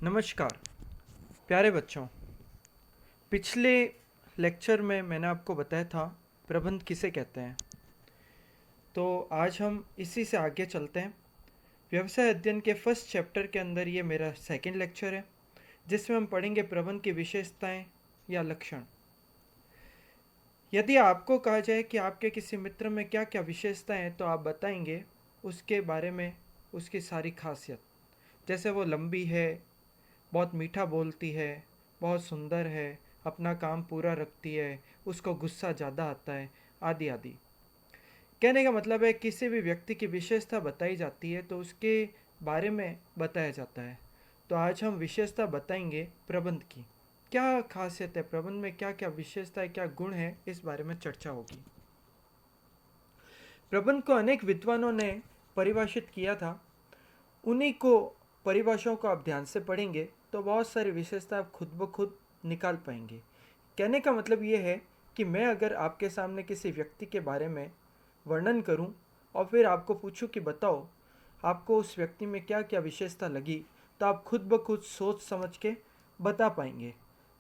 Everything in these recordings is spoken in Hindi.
नमस्कार प्यारे बच्चों। पिछले लेक्चर में मैंने आपको बताया था प्रबंध किसे कहते हैं। तो आज हम इसी से आगे चलते हैं। व्यवसाय अध्ययन के फर्स्ट चैप्टर के अंदर ये मेरा सेकंड लेक्चर है, जिसमें हम पढ़ेंगे प्रबंध की विशेषताएं या लक्षण। यदि आपको कहा जाए कि आपके किसी मित्र में क्या क्या विशेषताएं हैं, तो आप बताएंगे उसके बारे में उसकी सारी खासियत। जैसे वो लंबी है, बहुत मीठा बोलती है, बहुत सुंदर है, अपना काम पूरा रखती है, उसको गुस्सा ज़्यादा आता है, आदि आदि। कहने का मतलब है किसी भी व्यक्ति की विशेषता बताई जाती है तो उसके बारे में बताया जाता है। तो आज हम विशेषता बताएंगे प्रबंध की। क्या खासियत है प्रबंध में, क्या क्या विशेषता है, क्या गुण है, इस बारे में चर्चा होगी। प्रबंध को अनेक विद्वानों ने परिभाषित किया था। उन्हीं को परिभाषाओं को आप ध्यान से पढ़ेंगे तो बहुत सारी विशेषता आप खुद ब खुद निकाल पाएंगे। कहने का मतलब ये है कि मैं अगर आपके सामने किसी व्यक्ति के बारे में वर्णन करूं और फिर आपको पूछूं कि बताओ आपको उस व्यक्ति में क्या क्या विशेषता लगी, तो आप खुद ब खुद सोच समझ के बता पाएंगे।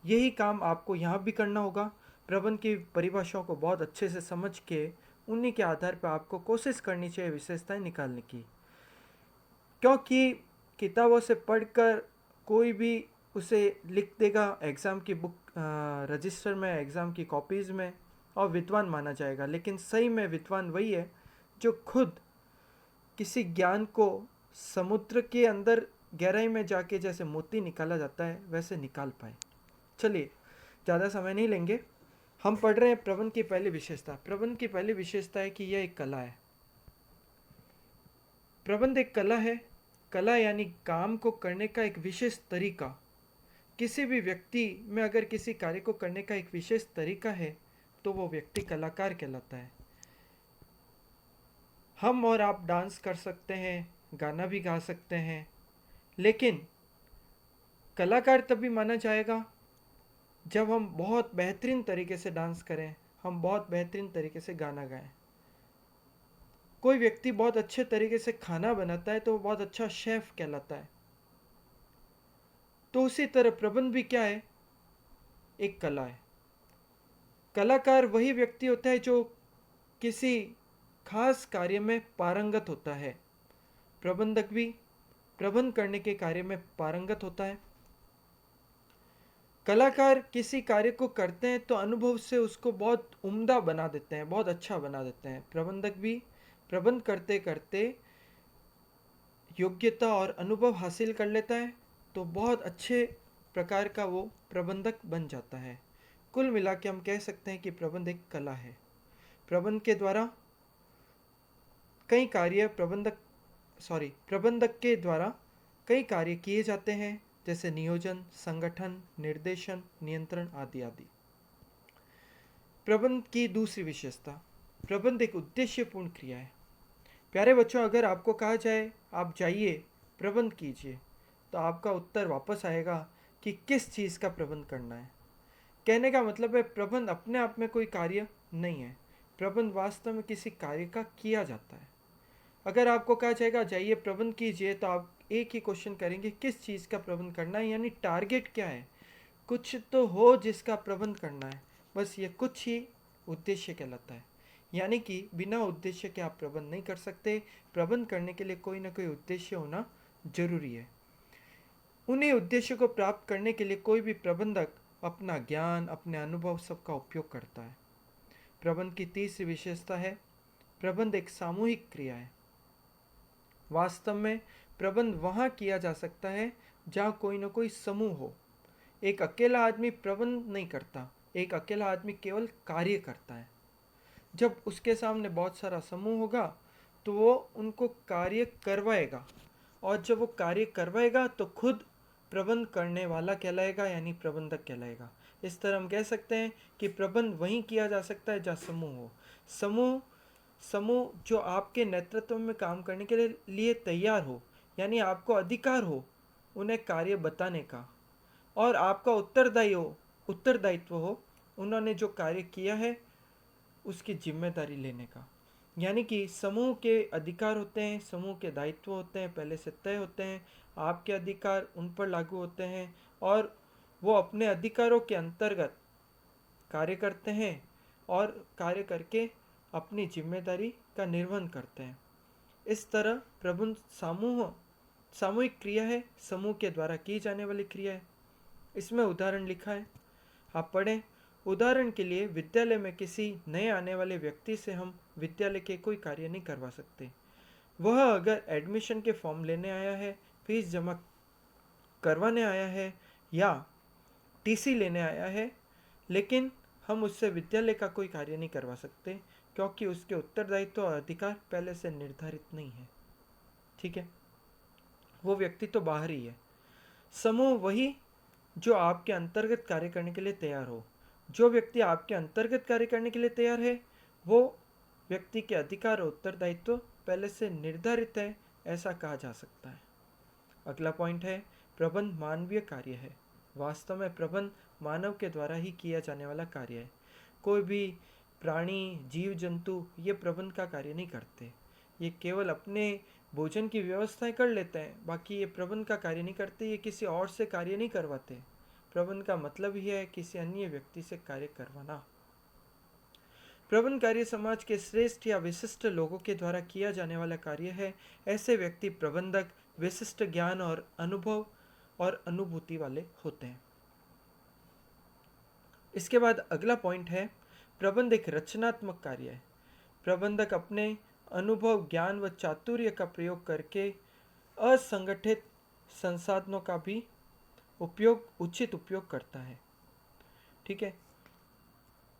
यही काम आपको यहाँ भी करना होगा। प्रबंध की परिभाषाओं को बहुत अच्छे से समझ के उन्हीं के आधार पर आपको कोशिश करनी चाहिए विशेषताएं निकालने की। क्योंकि किताबों से पढ़कर कोई भी उसे लिख देगा एग्ज़ाम की बुक रजिस्टर में, एग्ज़ाम की कॉपीज़ में, और विद्वान माना जाएगा। लेकिन सही में विद्वान वही है जो खुद किसी ज्ञान को समुद्र के अंदर गहराई में जाके जैसे मोती निकाला जाता है वैसे निकाल पाए। चलिए ज़्यादा समय नहीं लेंगे, हम पढ़ रहे हैं प्रबंध की पहली विशेषता। प्रबंध की पहली विशेषता है कि यह एक कला है। प्रबंध एक कला है। कला यानी काम को करने का एक विशेष तरीका। किसी भी व्यक्ति में अगर किसी कार्य को करने का एक विशेष तरीका है तो वो व्यक्ति कलाकार कहलाता है। हम और आप डांस कर सकते हैं, गाना भी गा सकते हैं, लेकिन कलाकार तभी माना जाएगा जब हम बहुत बेहतरीन तरीके से डांस करें, हम बहुत बेहतरीन तरीके से गाना गाएं। कोई व्यक्ति बहुत अच्छे तरीके से खाना बनाता है तो वो बहुत अच्छा शेफ कहलाता है। तो उसी तरह प्रबंध भी क्या है, एक कला है। कलाकार वही व्यक्ति होता है जो किसी खास कार्य में पारंगत होता है। प्रबंधक भी प्रबंध करने के कार्य में पारंगत होता है। कलाकार किसी कार्य को करते हैं तो अनुभव से उसको बहुत उम्दा बना देते हैं, बहुत अच्छा बना देते हैं। प्रबंधक भी प्रबंध करते करते योग्यता और अनुभव हासिल कर लेता है तो बहुत अच्छे प्रकार का वो प्रबंधक बन जाता है। कुल मिला के हम कह सकते हैं कि प्रबंध एक कला है। प्रबंध के द्वारा कई कार्य प्रबंधक के द्वारा कई कार्य किए जाते हैं, जैसे नियोजन, संगठन, निर्देशन, नियंत्रण आदि आदि। प्रबंध की दूसरी विशेषता, प्रबंध एक उद्देश्यपूर्ण क्रिया है। प्यारे बच्चों, अगर आपको कहा जाए आप जाइए प्रबंध कीजिए, तो आपका उत्तर वापस आएगा कि किस चीज़ का प्रबंध करना है। कहने का मतलब है प्रबंध अपने आप में कोई कार्य नहीं है, प्रबंध वास्तव में किसी कार्य का किया जाता है। अगर आपको कहा जाएगा जाइए प्रबंध कीजिए, तो आप एक ही क्वेश्चन करेंगे किस चीज़ का प्रबंध करना है, यानी टारगेट क्या है। कुछ तो हो जिसका प्रबंध करना है, बस ये कुछ ही उद्देश्य कहलाता है। यानी कि बिना उद्देश्य के आप प्रबंध नहीं कर सकते। प्रबंध करने के लिए कोई ना कोई उद्देश्य होना जरूरी है। उन्हीं उद्देश्य को प्राप्त करने के लिए कोई भी प्रबंधक अपना ज्ञान, अपने अनुभव सबका उपयोग करता है। प्रबंध की तीसरी विशेषता है प्रबंध एक सामूहिक क्रिया है। वास्तव में प्रबंध वहाँ किया जा सकता है जहाँ कोई ना कोई समूह हो। एक अकेला आदमी प्रबंध नहीं करता, एक अकेला आदमी केवल कार्य करता है। जब उसके सामने बहुत सारा समूह होगा तो वो उनको कार्य करवाएगा, और जब वो कार्य करवाएगा तो खुद प्रबंध करने वाला कहलाएगा, यानी प्रबंधक कहलाएगा। इस तरह हम कह सकते हैं कि प्रबंध वहीं किया जा सकता है जहाँ समूह हो। समूह समूह जो आपके नेतृत्व में काम करने के लिए तैयार हो, यानी आपको अधिकार हो उन्हें कार्य बताने का, और आपका उत्तरदायित्व हो उन्होंने जो कार्य किया है उसकी जिम्मेदारी लेने का। यानी कि समूह के अधिकार होते हैं, समूह के दायित्व होते हैं, पहले से तय होते हैं। आपके अधिकार उन पर लागू होते हैं और वो अपने अधिकारों के अंतर्गत कार्य करते हैं और कार्य करके अपनी जिम्मेदारी का निर्वहन करते हैं। इस तरह प्रबंध सामूहिक क्रिया है, समूह के द्वारा की जाने वाली क्रिया है। इसमें उदाहरण लिखा है, आप पढ़ें। उदाहरण के लिए विद्यालय में किसी नए आने वाले व्यक्ति से हम विद्यालय के कोई कार्य नहीं करवा सकते। वह अगर एडमिशन के फॉर्म लेने आया है, फीस जमा करवाने आया है या टीसी लेने आया है, लेकिन हम उससे विद्यालय का कोई कार्य नहीं करवा सकते क्योंकि उसके उत्तरदायित्व और अधिकार पहले से निर्धारित नहीं है। ठीक है, वो व्यक्ति तो बाहर ही है। समूह वही जो आपके अंतर्गत कार्य करने के लिए तैयार हो। जो व्यक्ति आपके अंतर्गत कार्य करने के लिए तैयार है, वो व्यक्ति के अधिकार और उत्तरदायित्व पहले से निर्धारित है, ऐसा कहा जा सकता है। अगला पॉइंट है, प्रबंध मानवीय कार्य है। वास्तव में प्रबंध मानव के द्वारा ही किया जाने वाला कार्य है। कोई भी प्राणी, जीव जंतु ये प्रबंध का कार्य नहीं करते। ये केवल अपने भोजन की व्यवस्थाएं कर लेते हैं, बाकी ये प्रबंध का कार्य नहीं करते। ये किसी और से कार्य नहीं करवाते। प्रबंध का मतलब ही है किसी अन्य व्यक्ति से कार्य करवाना। प्रबंध कार्य समाज के श्रेष्ठ या विशिष्ट लोगों के द्वारा किया जाने वाला कार्य है। ऐसे व्यक्ति प्रबंधक विशिष्ट ज्ञान और अनुभव और अनुभूति वाले होते हैं। इसके बाद अगला पॉइंट है, प्रबंध एक रचनात्मक कार्य है। प्रबंधक अपने अनुभव, ज्ञान व चातुर्य का प्रयोग करके असंगठित संसाधनों का भी उचित उपयोग करता है। ठीक है,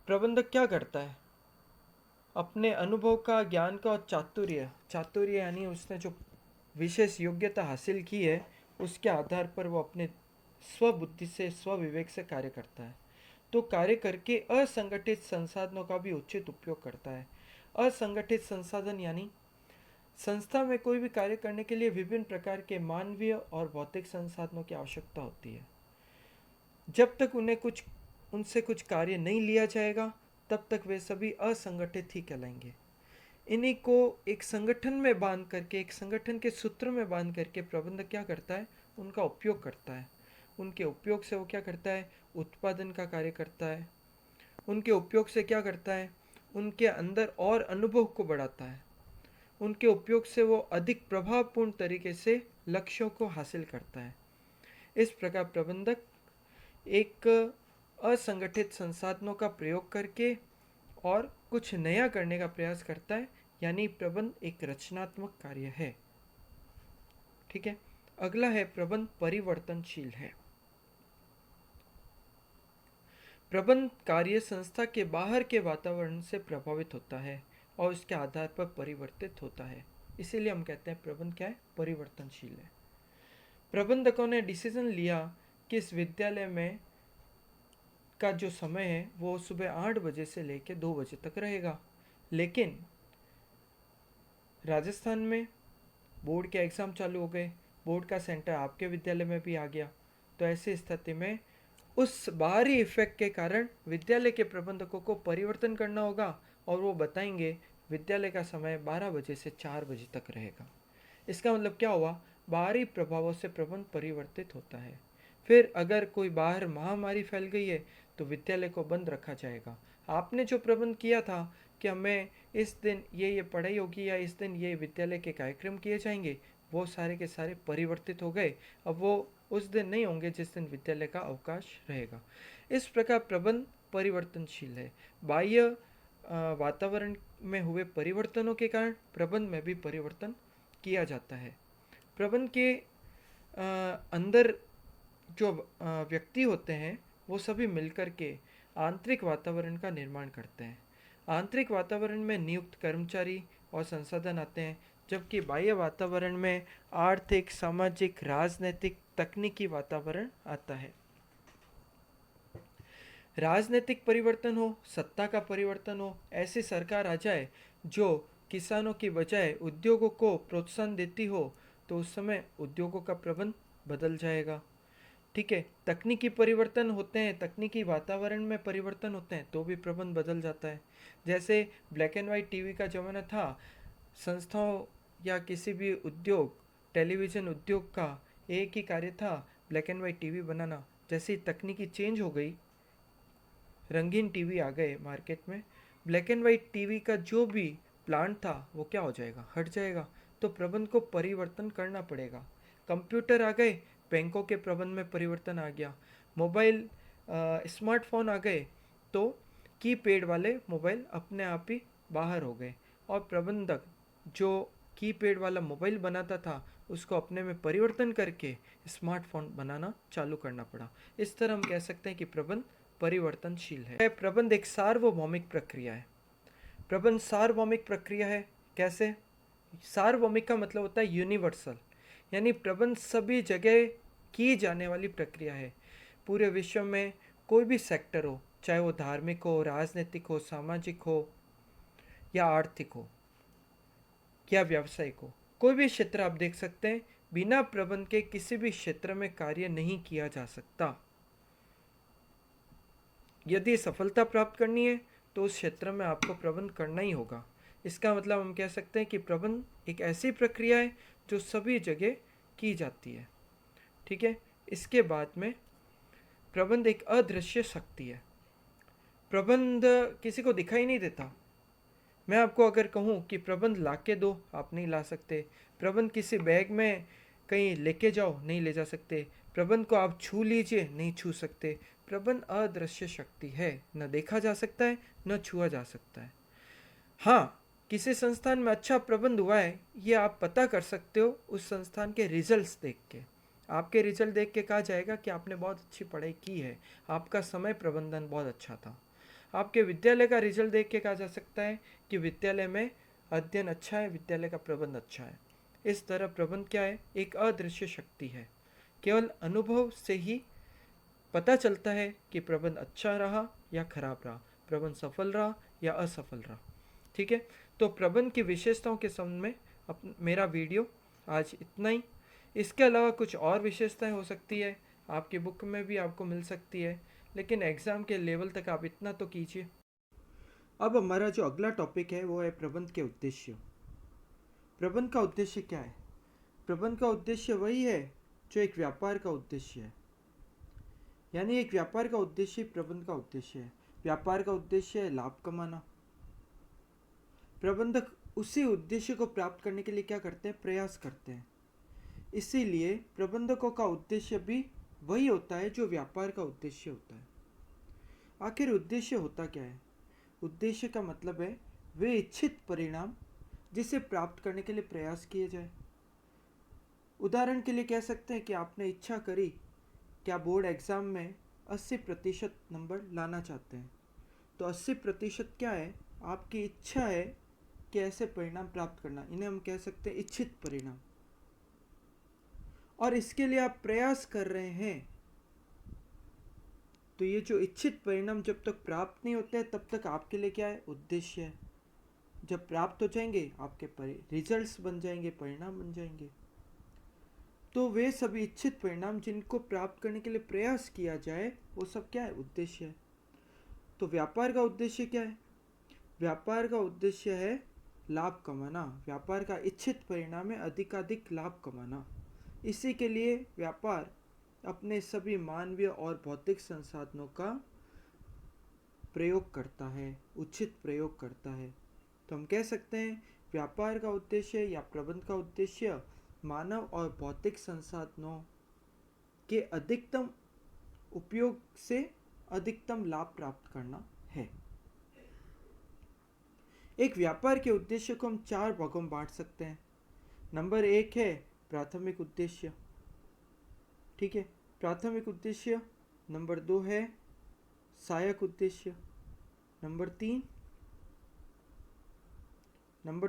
प्रबंधक क्या करता है? अपने अनुभव का, ज्ञान का और चातुर्य यानी उसने जो विशेष योग्यता हासिल की है, उसके आधार पर वो अपने स्वबुद्धि से, स्वविवेक से कार्य करता है। तो कार्य करके असंगठित संसाधनों का भी उचित उपयोग करता है। असंगठित संसाधन यानी संस्था में कोई भी कार्य करने के लिए विभिन्न प्रकार के मानवीय और भौतिक संसाधनों की आवश्यकता होती है। जब तक उनसे कुछ कार्य नहीं लिया जाएगा, तब तक वे सभी असंगठित ही कहलाएंगे। इन्हीं को एक संगठन में बांध करके, एक संगठन के सूत्र में बांध करके प्रबंधक क्या करता है? उनका उपयोग करता है। उनके उपयोग से वो क्या करता है? उत्पादन का कार्य करता है। उनके उपयोग से क्या करता है? उनके अंदर और अनुभव को बढ़ाता है। उनके उपयोग से वो अधिक प्रभावपूर्ण तरीके से लक्ष्यों को हासिल करता है। इस प्रकार प्रबंधक एक असंगठित संसाधनों का प्रयोग करके और कुछ नया करने का प्रयास करता है, यानी प्रबंध एक रचनात्मक कार्य है। ठीक है, अगला है, प्रबंध परिवर्तनशील है। प्रबंध कार्य संस्था के बाहर के वातावरण से प्रभावित होता है और उसके आधार पर परिवर्तित होता है। इसीलिए हम कहते हैं प्रबंध क्या है? परिवर्तनशील है। प्रबंधकों ने डिसीजन लिया कि इस विद्यालय में का जो समय है वो सुबह 8 बजे से लेकर 2 बजे तक रहेगा, लेकिन राजस्थान में बोर्ड के एग्ज़ाम चालू हो गए, बोर्ड का सेंटर आपके विद्यालय में भी आ गया। तो ऐसी स्थिति में उस बाहरी इफेक्ट के कारण विद्यालय के प्रबंधकों को परिवर्तन करना होगा और वो बताएंगे विद्यालय का समय 12 बजे से 4 बजे तक रहेगा। इसका मतलब क्या हुआ? बाहरी प्रभावों से प्रबंध परिवर्तित होता है। फिर अगर कोई बाहर महामारी फैल गई है तो विद्यालय को बंद रखा जाएगा। आपने जो प्रबंध किया था कि हमें इस दिन ये पढ़ाई होगी या इस दिन ये विद्यालय के कार्यक्रम किए जाएंगे, वो सारे के सारे परिवर्तित हो गए। अब वो उस दिन नहीं होंगे जिस दिन विद्यालय का अवकाश रहेगा। इस प्रकार प्रबंध परिवर्तनशील है। बाह्य वातावरण में हुए परिवर्तनों के कारण प्रबंध में भी परिवर्तन किया जाता है। प्रबंध के अंदर जो व्यक्ति होते हैं वो सभी मिलकर के आंतरिक वातावरण का निर्माण करते हैं। आंतरिक वातावरण में नियुक्त कर्मचारी और संसाधन आते हैं, जबकि बाह्य वातावरण में आर्थिक, सामाजिक, राजनीतिक, तकनीकी वातावरण आता है। राजनीतिक परिवर्तन हो, सत्ता का परिवर्तन हो, ऐसी सरकार आ जाए जो किसानों की बजाय उद्योगों को प्रोत्साहन देती हो, तो उस समय उद्योगों का प्रबंध बदल जाएगा। ठीक है, तकनीकी परिवर्तन होते हैं, तकनीकी वातावरण में परिवर्तन होते हैं तो भी प्रबंध बदल जाता है। जैसे ब्लैक एंड वाइट टीवी का ज़माना था, संस्थाओं या किसी भी उद्योग, टेलीविज़न उद्योग का एक ही कार्य था, ब्लैक एंड वाइट टीवी बनाना। जैसे ही तकनीकी चेंज हो गई, रंगीन टीवी आ गए मार्केट में, ब्लैक एंड वाइट टीवी का जो भी प्लांट था वो क्या हो जाएगा, हट जाएगा। तो प्रबंध को परिवर्तन करना पड़ेगा। कंप्यूटर आ गए, बैंकों के प्रबंध में परिवर्तन आ गया। मोबाइल, स्मार्टफोन आ गए, तो कीपैड वाले मोबाइल अपने आप ही बाहर हो गए, और प्रबंधक जो कीपैड वाला मोबाइल बनाता था उसको अपने में परिवर्तन करके स्मार्टफोन बनाना चालू करना पड़ा। इस तरह हम कह सकते हैं कि प्रबंध परिवर्तनशील है। प्रबंध एक सार्वभौमिक प्रक्रिया है। प्रबंध सार्वभौमिक प्रक्रिया है। कैसे? सार्वभौमिक का मतलब होता है यूनिवर्सल, यानी प्रबंध सभी जगह की जाने वाली प्रक्रिया है। पूरे विश्व में कोई भी सेक्टर हो, चाहे वो धार्मिक हो, राजनीतिक हो, सामाजिक हो, या आर्थिक हो, या व्यावसायिक हो, कोई भी क्षेत्र आप देख सकते हैं, बिना प्रबंध के किसी भी क्षेत्र में कार्य नहीं किया जा सकता। यदि सफलता प्राप्त करनी है तो उस क्षेत्र में आपको प्रबंध करना ही होगा। इसका मतलब हम कह सकते हैं कि प्रबंध एक ऐसी प्रक्रिया है जो सभी जगह की जाती है। ठीक है। इसके बाद में प्रबंध एक अदृश्य शक्ति है। प्रबंध किसी को दिखाई नहीं देता। मैं आपको अगर कहूँ कि प्रबंध ला के दो, आप नहीं ला सकते। प्रबंध किसी बैग में कहीं लेके जाओ, नहीं ले जा सकते। प्रबंध को आप छू लीजिए, नहीं छू सकते। प्रबंध अदृश्य शक्ति है, न देखा जा सकता है, न छुआ जा सकता है। हाँ, किसी संस्थान में अच्छा प्रबंध हुआ है ये आप पता कर सकते हो उस संस्थान के रिजल्ट्स देख के। आपके रिजल्ट देख के कहा जाएगा कि आपने बहुत अच्छी पढ़ाई की है, आपका समय प्रबंधन बहुत अच्छा था। आपके विद्यालय का रिजल्ट देख के कहा जा सकता है कि विद्यालय में अध्ययन अच्छा है, विद्यालय का प्रबंध अच्छा है। इस तरह प्रबंध क्या है? एक अदृश्य शक्ति है। केवल अनुभव से ही पता चलता है कि प्रबंध अच्छा रहा या खराब रहा, प्रबंध सफल रहा या असफल रहा। ठीक है। तो प्रबंध की विशेषताओं के संबंध में मेरा वीडियो आज इतना ही। इसके अलावा कुछ और विशेषताएं हो सकती है, आपकी बुक में भी आपको मिल सकती है, लेकिन एग्ज़ाम के लेवल तक आप इतना तो कीजिए। अब हमारा जो अगला टॉपिक है वो है प्रबंध के उद्देश्य। प्रबंध का उद्देश्य क्या है? प्रबंध का उद्देश्य वही है जो एक व्यापार का उद्देश्य है, यानी एक व्यापार का उद्देश्य ही प्रबंध का उद्देश्य है। व्यापार का उद्देश्य है लाभ कमाना। प्रबंधक उसी उद्देश्य को प्राप्त करने के लिए क्या करते हैं? प्रयास करते हैं। इसीलिए प्रबंधकों का उद्देश्य भी वही होता है जो व्यापार का उद्देश्य होता है। आखिर उद्देश्य होता क्या है? उद्देश्य का मतलब है वे इच्छित परिणाम जिसे प्राप्त करने के लिए प्रयास किए जाए। उदाहरण के लिए कह सकते हैं कि आपने इच्छा करी कि आप बोर्ड एग्ज़ाम में 80% नंबर लाना चाहते हैं। तो 80% क्या है? आपकी इच्छा है कि ऐसे परिणाम प्राप्त करना। इन्हें हम कह सकते हैं इच्छित परिणाम, और इसके लिए आप प्रयास कर रहे हैं। तो ये जो इच्छित परिणाम जब तक प्राप्त नहीं होते हैं तब तक आपके लिए क्या है? उद्देश्य है। जब प्राप्त हो जाएंगे आपके रिजल्ट्स बन जाएंगे, परिणाम बन जाएंगे। तो वे सभी इच्छित परिणाम जिनको प्राप्त करने के लिए प्रयास किया जाए वो सब क्या है? उद्देश्य है। तो व्यापार का उद्देश्य क्या है? व्यापार का उद्देश्य है लाभ कमाना। व्यापार का इच्छित परिणाम है अधिकाधिक लाभ कमाना। इसी के लिए व्यापार अपने सभी मानवीय और भौतिक संसाधनों का प्रयोग करता है, उचित प्रयोग करता है। तो हम कह सकते हैं व्यापार का उद्देश्य या प्रबंध का उद्देश्य मानव और भौतिक संसाधनों के अधिकतम उपयोग से अधिकतम लाभ प्राप्त करना है। एक व्यापार के उद्देश्य को हम 4 भागों में बांट सकते हैं। नंबर 1 है प्राथमिक उद्देश्य। ठीक है, प्राथमिक उद्देश्य। नंबर 2 है सहायक उद्देश्य। नंबर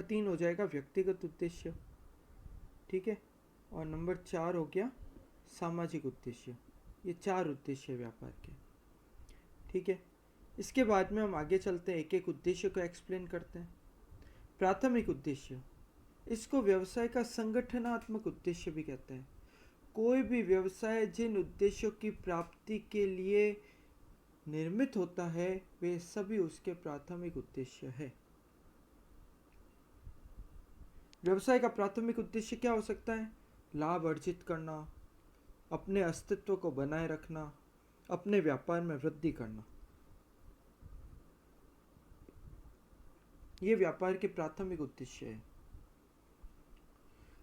3 हो जाएगा व्यक्तिगत उद्देश्य। ठीक है, और नंबर 4 हो गया सामाजिक उद्देश्य। ये 4 उद्देश्य है व्यापार के। ठीक है, इसके बाद में हम आगे चलते हैं, एक एक उद्देश्य को एक्सप्लेन करते हैं। प्राथमिक उद्देश्य, इसको व्यवसाय का संगठनात्मक उद्देश्य भी कहते हैं। कोई भी व्यवसाय जिन उद्देश्यों की प्राप्ति के लिए निर्मित होता है वे सभी उसके प्राथमिक उद्देश्य है। व्यवसाय का प्राथमिक उद्देश्य क्या हो सकता है? लाभ अर्जित करना, अपने अस्तित्व को बनाए रखना, अपने व्यापार में वृद्धि करना। ये व्यापार के प्राथमिक उद्देश्य है।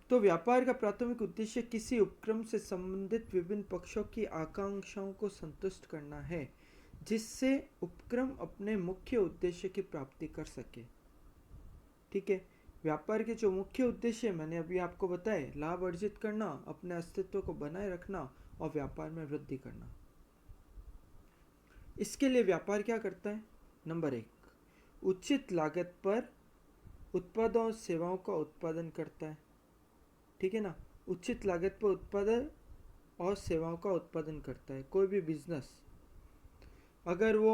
तो व्यापार का प्राथमिक उद्देश्य किसी उपक्रम से संबंधित विभिन्न पक्षों की आकांक्षाओं को संतुष्ट करना है, जिससे उपक्रम अपने मुख्य उद्देश्य की प्राप्ति कर सके। ठीक है, व्यापार के जो मुख्य उद्देश्य मैंने अभी आपको बताए, लाभ अर्जित करना, अपने अस्तित्व को बनाए रखना और व्यापार में वृद्धि करना। इसके लिए व्यापार क्या करता है? नंबर 1, उचित लागत पर उत्पादों और सेवाओं का उत्पादन करता है। ठीक है ना, उचित लागत पर उत्पादन और सेवाओं का उत्पादन करता है। कोई भी बिजनेस अगर वो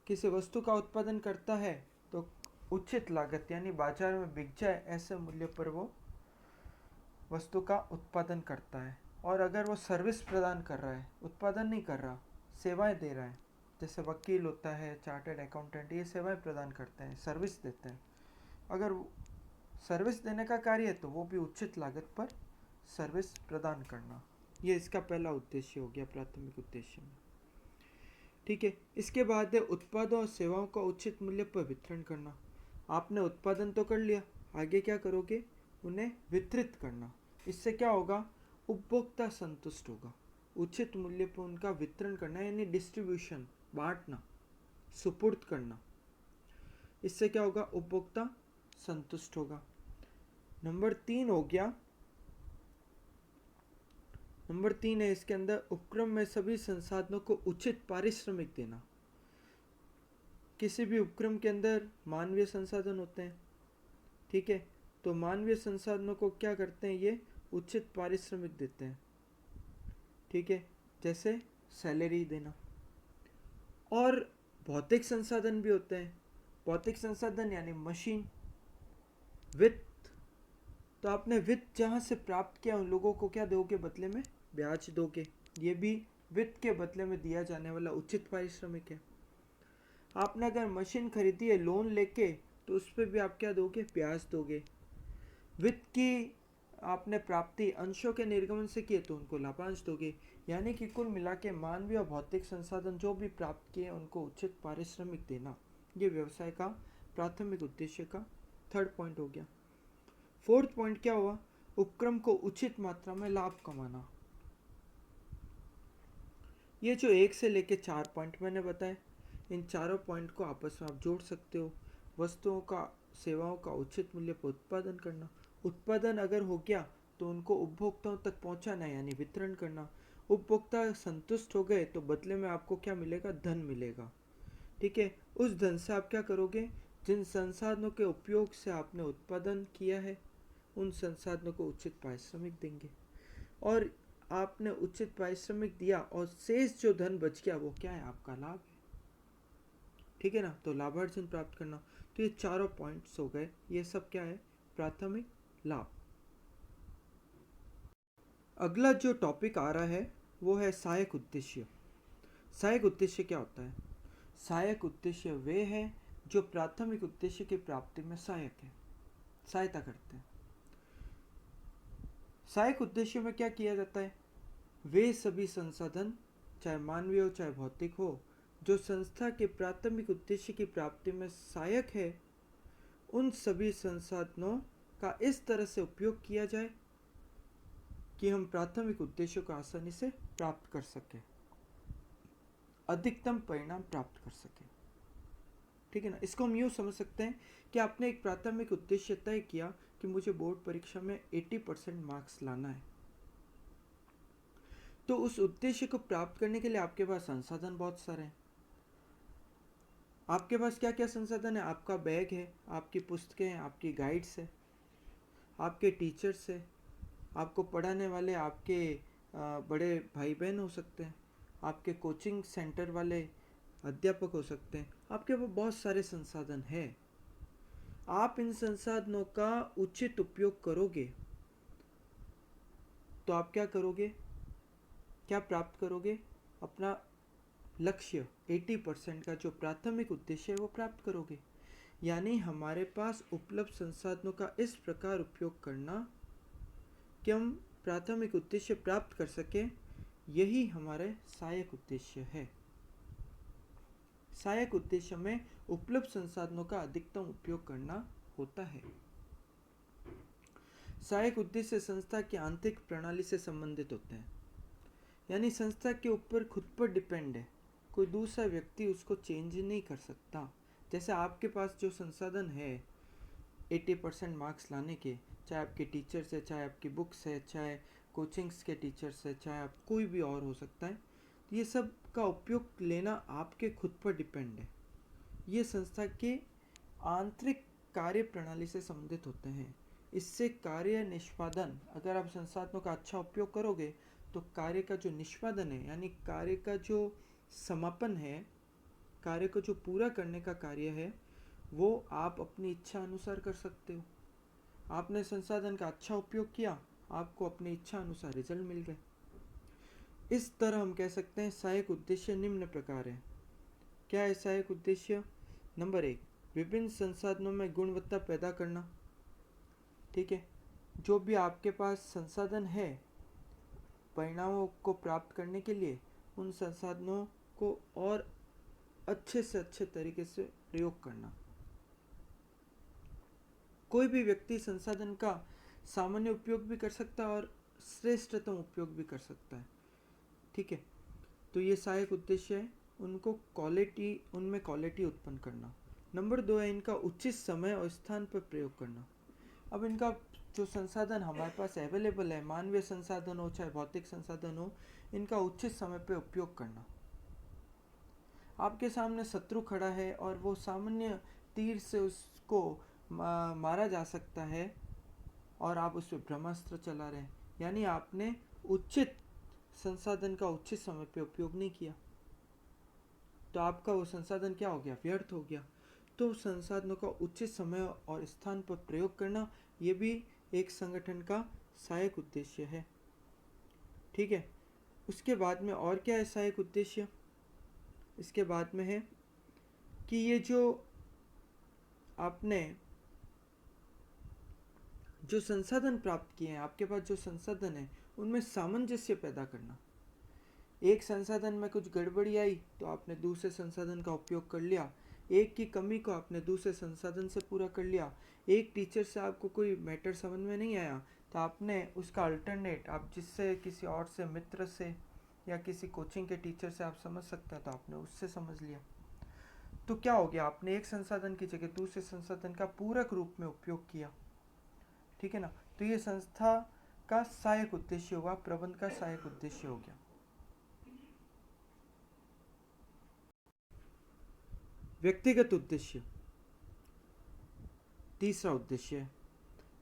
किसी वस्तु का उत्पादन करता है तो उचित लागत यानी बाजार में बिक जाए ऐसे मूल्य पर वो वस्तु का उत्पादन करता है। और अगर वो सर्विस प्रदान कर रहा है, उत्पादन नहीं कर रहा, सेवाएं दे रहा है, जैसे वकील होता है, चार्टर्ड अकाउंटेंट, ये सेवाएं प्रदान करते हैं, सर्विस देते हैं। अगर सर्विस देने का कार्य है तो वो भी उचित लागत पर सर्विस प्रदान करना, ये इसका पहला उद्देश्य हो गया प्राथमिक उद्देश्य में। ठीक है, इसके बाद है उत्पादों और सेवाओं का उचित मूल्य पर वितरण करना। आपने उत्पादन तो कर लिया, आगे क्या करोगे? उन्हें वितरित करना। इससे क्या होगा? उपभोक्ता संतुष्ट होगा। उचित मूल्य पर उनका वितरण करना यानी डिस्ट्रीब्यूशन, बांटना, सुपुर्द करना। इससे क्या होगा? उपभोक्ता संतुष्ट होगा। नंबर 3 हो गया, नंबर 3 है इसके अंदर उपक्रम में सभी संसाधनों को उचित पारिश्रमिक देना। किसी भी उपक्रम के अंदर मानवीय संसाधन होते हैं। ठीक है, तो मानवीय संसाधनों को क्या करते हैं? ये उचित पारिश्रमिक देते हैं। ठीक है, जैसे सैलरी देना। और भौतिक संसाधन भी होते हैं। भौतिक संसाधन यानी मशीन, वित्त। तो आपने वित्त जहाँ से प्राप्त किया उन लोगों को क्या दोगे बदले में? ब्याज दोगे। ये भी वित्त के बदले में दिया जाने वाला उचित पारिश्रमिक है। आपने अगर मशीन खरीदी है लोन लेके तो उस पर भी आप क्या दोगे? ब्याज दोगे। वित्त की आपने प्राप्ति अंशों के निर्गमन से किए तो उनको लाभांश दोगे। यानी कि कुल मिला के मानवीय और भौतिक संसाधन जो भी प्राप्त किए उनको उचित पारिश्रमिक देना, ये व्यवसाय का प्राथमिक उद्देश्य का 3rd पॉइंट हो गया। 4th पॉइंट क्या हुआ? उपक्रम को उचित मात्रा में लाभ कमाना। ये जो 1 से लेके 4 पॉइंट मैंने बताए, इन चारों पॉइंट को आपस में आप जोड़ सकते हो। वस्तुओं का, सेवाओं का उचित मूल्य पर उत्पादन करना, उत्पादन अगर हो गया तो उनको उपभोक्ताओं तक पहुंचाना यानी वितरण करना। उपभोक्ता संतुष्ट हो गए तो बदले में आपको क्या मिलेगा? धन मिलेगा। ठीक है, उस धन से आप क्या करोगे? जिन संसाधनों के उपयोग से आपने उत्पादन किया है उन संसाधनों को उचित पारिश्रमिक देंगे। और आपने उचित पारिश्रमिक दिया और शेष जो धन बच गया वो क्या है? आपका लाभ है। ठीक है ना, तो लाभार्जन प्राप्त करना। तो ये चारों पॉइंट्स हो गए, ये सब क्या है? प्राथमिक लाभ। अगला जो टॉपिक आ रहा है वो है सहायक उद्देश्य। सहायक उद्देश्य क्या होता है? सहायक उद्देश्य वे हैं जो प्राथमिक उद्देश्य की प्राप्ति में सहायक है, सहायता करते हैं। सहायक उद्देश्य में क्या किया जाता है? वे सभी संसाधन, चाहे मानवीय हो चाहे भौतिक हो, जो संस्था के प्राथमिक उद्देश्य की प्राप्ति में सहायक है, उन सभी संसाधनों का इस तरह से उपयोग किया जाए कि हम प्राथमिक उद्देश्यों को आसानी से प्राप्त कर सकें, अधिकतम परिणाम प्राप्त कर सकें। ठीक है ना, इसको हम यूँ समझ सकते हैं कि आपने एक प्राथमिक उद्देश्य तय किया कि मुझे बोर्ड परीक्षा में 80% मार्क्स लाना है। तो उस उद्देश्य को प्राप्त करने के लिए आपके पास संसाधन बहुत सारे हैं। आपके पास क्या क्या संसाधन है? आपका बैग है, आपकी पुस्तकें हैं, आपकी गाइड्स है, आपके टीचर्स है, आपको पढ़ाने वाले आपके बड़े भाई बहन हो सकते हैं, आपके कोचिंग सेंटर वाले अध्यापक हो सकते हैं। आपके पास बहुत सारे संसाधन हैं। आप इन संसाधनों का उचित उपयोग करोगे तो आप क्या करोगे? क्या प्राप्त करोगे? अपना लक्ष्य 80% का जो प्राथमिक उद्देश्य है वो प्राप्त करोगे। यानी हमारे पास उपलब्ध संसाधनों का इस प्रकार उपयोग करना कि हम प्राथमिक उद्देश्य प्राप्त कर सकें, यही हमारे सहायक उद्देश्य है। सहायक उद्देश्य में उपलब्ध संसाधनों का अधिकतम उपयोग करना होता है। सहायक उद्देश्य संस्था की आंतरिक प्रणाली से संबंधित होते हैं, यानी संस्था के ऊपर खुद पर डिपेंड है, कोई दूसरा व्यक्ति उसको चेंज नहीं कर सकता। जैसे आपके पास जो संसाधन है 80% मार्क्स लाने के, चाहे आपके टीचर्स है, चाहे आपकी बुक्स है, चाहे कोचिंग्स के टीचर्स है, चाहे आप कोई भी और हो सकता है, ये सब का उपयोग लेना आपके खुद पर डिपेंड है। ये संस्था के आंतरिक कार्य प्रणाली से संबंधित होते हैं। इससे कार्य निष्पादन, अगर आप संसाधनों का अच्छा उपयोग करोगे तो कार्य का जो निष्पादन है, यानी कार्य का जो समापन है, कार्य को जो पूरा करने का कार्य है, वो आप अपनी इच्छा अनुसार कर सकते हो। आपने संसाधन का अच्छा उपयोग किया, आपको अपनी इच्छा अनुसार रिजल्ट मिल गए। इस तरह हम कह सकते हैं सहायक उद्देश्य निम्न प्रकार है। क्या है सहायक उद्देश्य? नंबर 1, विभिन्न संसाधनों में गुणवत्ता पैदा करना। ठीक है, जो भी आपके पास संसाधन है परिणामों को प्राप्त करने के लिए, उन संसाधनों को और अच्छे से अच्छे तरीके से प्रयोग करना। कोई भी व्यक्ति संसाधन का सामान्य उपयोग भी कर सकता है और श्रेष्ठतम उपयोग भी कर सकता है। ठीक है, तो ये सहायक उद्देश्य है, उनमें क्वालिटी उत्पन्न करना। नंबर 2 है इनका उचित समय और स्थान पर प्रयोग करना। अब इनका जो संसाधन हमारे पास अवेलेबल है, मानवीय संसाधन हो चाहे भौतिक संसाधन हो, इनका उचित समय पर उपयोग करना। आपके सामने शत्रु खड़ा है और वो सामान्य तीर से उसको मारा जा सकता है और आप उस पर ब्रह्मास्त्र चला रहे हैं, यानी आपने उचित संसाधन का उचित समय पे उपयोग नहीं किया, तो आपका वो संसाधन क्या हो गया? व्यर्थ हो गया। तो संसाधनों का उचित समय और स्थान पर प्रयोग करना, ये भी एक संगठन का सहायक उद्देश्य है। ठीक है, उसके बाद में और क्या है सहायक उद्देश्य? इसके बाद में है कि ये जो आपने जो संसाधन प्राप्त किए हैं, आपके पास जो संसाधन है उनमें सामंजस्य पैदा करना। एक संसाधन में कुछ गड़बड़ी आई तो आपने दूसरे संसाधन का उपयोग कर लिया, एक की कमी को आपने दूसरे संसाधन से पूरा कर लिया। एक टीचर से आपको कोई मैटर समझ में नहीं आया तो आपने उसका अल्टरनेट, आप जिससे किसी और से, मित्र से या किसी कोचिंग के टीचर से आप समझ सकते हैं तो आपने उससे समझ लिया। तो क्या हो गया? आपने एक संसाधन की जगह दूसरे संसाधन का पूरक रूप में उपयोग किया। ठीक है ना, तो ये संस्था का सहायक उद्देश्य हुआ, प्रबंध का सहायक उद्देश्य हो गया। व्यक्तिगत उद्देश्य तीसरा उद्देश्य है।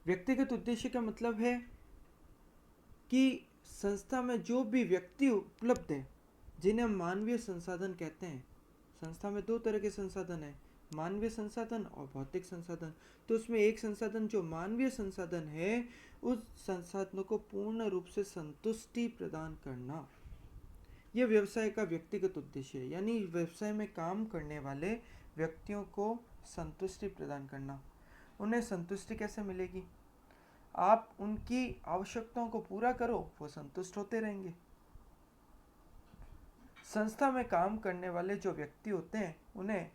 व्यक्तिगत उद्देश्य का मतलब है कि संस्था में जो भी व्यक्ति उपलब्ध है, जिन्हें हम मानवीय संसाधन कहते हैं। संस्था में 2 तरह के संसाधन है, मानवीय संसाधन और भौतिक संसाधन। तो उसमें एक संसाधन जो मानवीय संसाधन है, उस संसाधनों को पूर्ण रूप से संतुष्टि प्रदान करना, यह व्यवसाय का व्यक्तिगत उद्देश्य है। यानी व्यवसाय में काम करने वाले व्यक्तियों को संतुष्टि प्रदान करना। उन्हें संतुष्टि कैसे मिलेगी? आप उनकी आवश्यकताओं को पूरा करो, वो संतुष्ट होते रहेंगे। संस्था में काम करने वाले जो व्यक्ति होते हैं उन्हें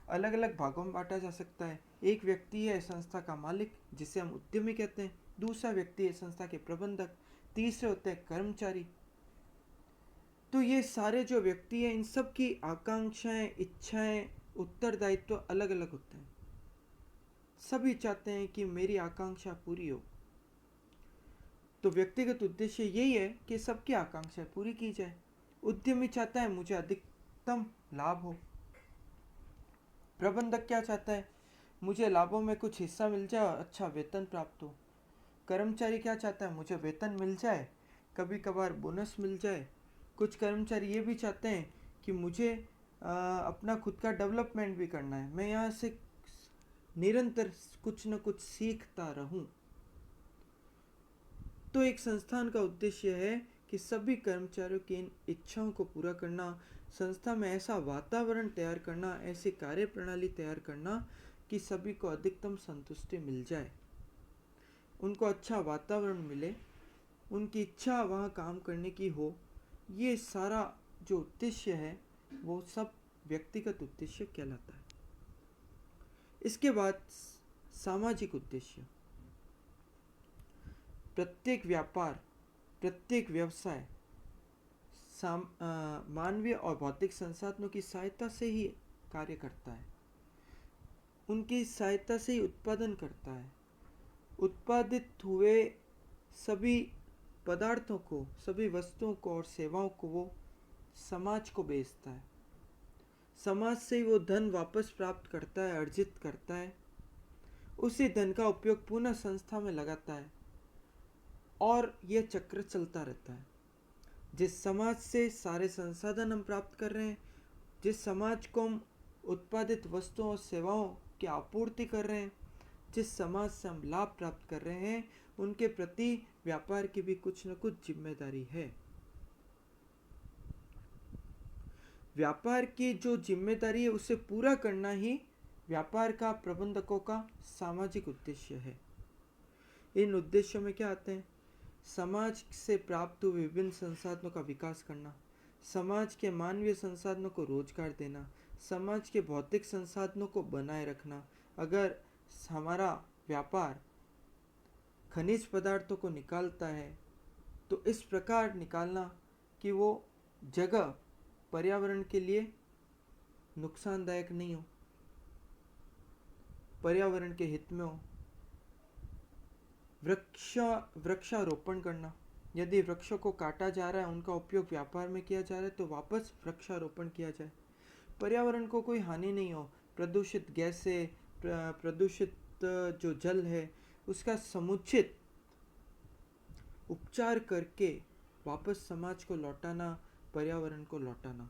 अलग अलग भागों में बांटा जा सकता है। एक व्यक्ति है संस्था का मालिक, जिसे हम उद्यमी कहते हैं। दूसरा व्यक्ति है संस्था के प्रबंधक। तीसरे होते हैं कर्मचारी। तो ये सारे जो व्यक्ति हैं, इन सब की आकांक्षाएं, इच्छाएं, उत्तरदायित्व अलग अलग होते हैं। सभी चाहते हैं कि मेरी आकांक्षा पूरी हो। तो व्यक्तिगत उद्देश्य यही है कि सबकी आकांक्षाएं पूरी की जाए। उद्यमी चाहता है मुझे अधिकतम लाभ हो। प्रबंधक क्या चाहता है? मुझे लाभों में कुछ हिस्सा मिल जाए और अच्छा वेतन प्राप्त हो। कर्मचारी क्या चाहता है? मुझे वेतन मिल जाए, कभी कभार बोनस मिल जाए। कुछ कर्मचारी ये भी चाहते हैं कि मुझे अपना खुद का डेवलपमेंट भी करना है, मैं यहाँ से निरंतर कुछ न कुछ सीखता रहूं। तो एक संस्थान का उद्देश्य है कि सभी कर्मचारियों की इन इच्छाओं को पूरा करना, संस्था में ऐसा वातावरण तैयार करना, ऐसी कार्य प्रणाली तैयार करना कि सभी को अधिकतम संतुष्टि मिल जाए, उनको अच्छा वातावरण मिले, उनकी इच्छा वहाँ काम करने की हो, ये सारा जो उद्देश्य है वो सब व्यक्तिगत उद्देश्य कहलाता है। इसके बाद सामाजिक उद्देश्य। प्रत्येक व्यापार, प्रत्येक व्यवसाय मानवीय और भौतिक संसाधनों की सहायता से ही कार्य करता है, उनकी सहायता से ही उत्पादन करता है। उत्पादित हुए सभी पदार्थों को, सभी वस्तुओं को और सेवाओं को वो समाज को बेचता है। समाज से ही वो धन वापस प्राप्त करता है, अर्जित करता है। उसी धन का उपयोग पुनः संस्था में लगाता है और यह चक्र चलता रहता है। जिस समाज से सारे संसाधन हम प्राप्त कर रहे हैं, जिस समाज को हम उत्पादित वस्तुओं और सेवाओं की आपूर्ति कर रहे हैं, जिस समाज से हम लाभ प्राप्त कर रहे हैं, उनके प्रति व्यापार की भी कुछ न कुछ जिम्मेदारी है। व्यापार की जो जिम्मेदारी है उसे पूरा करना ही व्यापार का, प्रबंधकों का सामाजिक उद्देश्य है। इन उद्देश्यों में क्या आते हैं? समाज से प्राप्त हुए विभिन्न संसाधनों का विकास करना, समाज के मानवीय संसाधनों को रोजगार देना, समाज के भौतिक संसाधनों को बनाए रखना। अगर हमारा व्यापार खनिज पदार्थों को निकालता है तो इस प्रकार निकालना कि वो जगह पर्यावरण के लिए नुकसानदायक नहीं हो, पर्यावरण के हित में हो। वृक्षारोपण करना, यदि वृक्षों को काटा जा रहा है, उनका उपयोग व्यापार में किया जा रहा है, तो वापस वृक्षारोपण किया जाए। पर्यावरण को कोई हानि नहीं हो, प्रदूषित गैसें, प्रदूषित जो जल है उसका समुचित उपचार करके वापस समाज को लौटाना, पर्यावरण को लौटाना।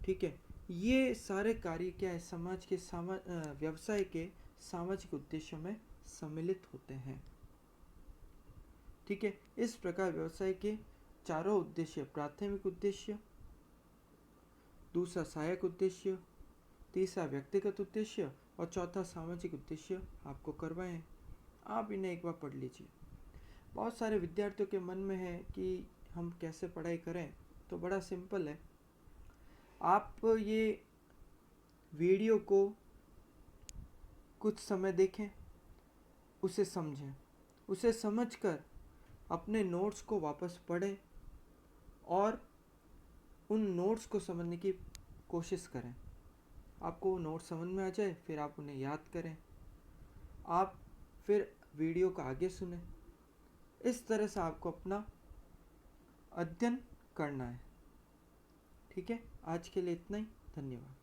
ठीक है, ये सारे कार्य क्या है? समाज के व्यवसाय के सामाजिक उद्देश्यों में सम्मिलित होते हैं। ठीक है, इस प्रकार व्यवसाय के चारों उद्देश्य, प्राथमिक उद्देश्य, दूसरा सहायक उद्देश्य, तीसरा व्यक्तिगत उद्देश्य और चौथा सामाजिक उद्देश्य आपको करवाए हैं। आप इन्हें एक बार पढ़ लीजिए। बहुत सारे विद्यार्थियों के मन में है कि हम कैसे पढ़ाई करें, तो बड़ा सिंपल है। आप ये वीडियो को कुछ समय देखें, उसे समझें, उसे समझकर अपने नोट्स को वापस पढ़ें और उन नोट्स को समझने की कोशिश करें। आपको वो नोट्स समझ में आ जाए, फिर आप उन्हें याद करें, आप फिर वीडियो को आगे सुनें। इस तरह से आपको अपना अध्ययन करना है। ठीक है, आज के लिए इतना ही। धन्यवाद।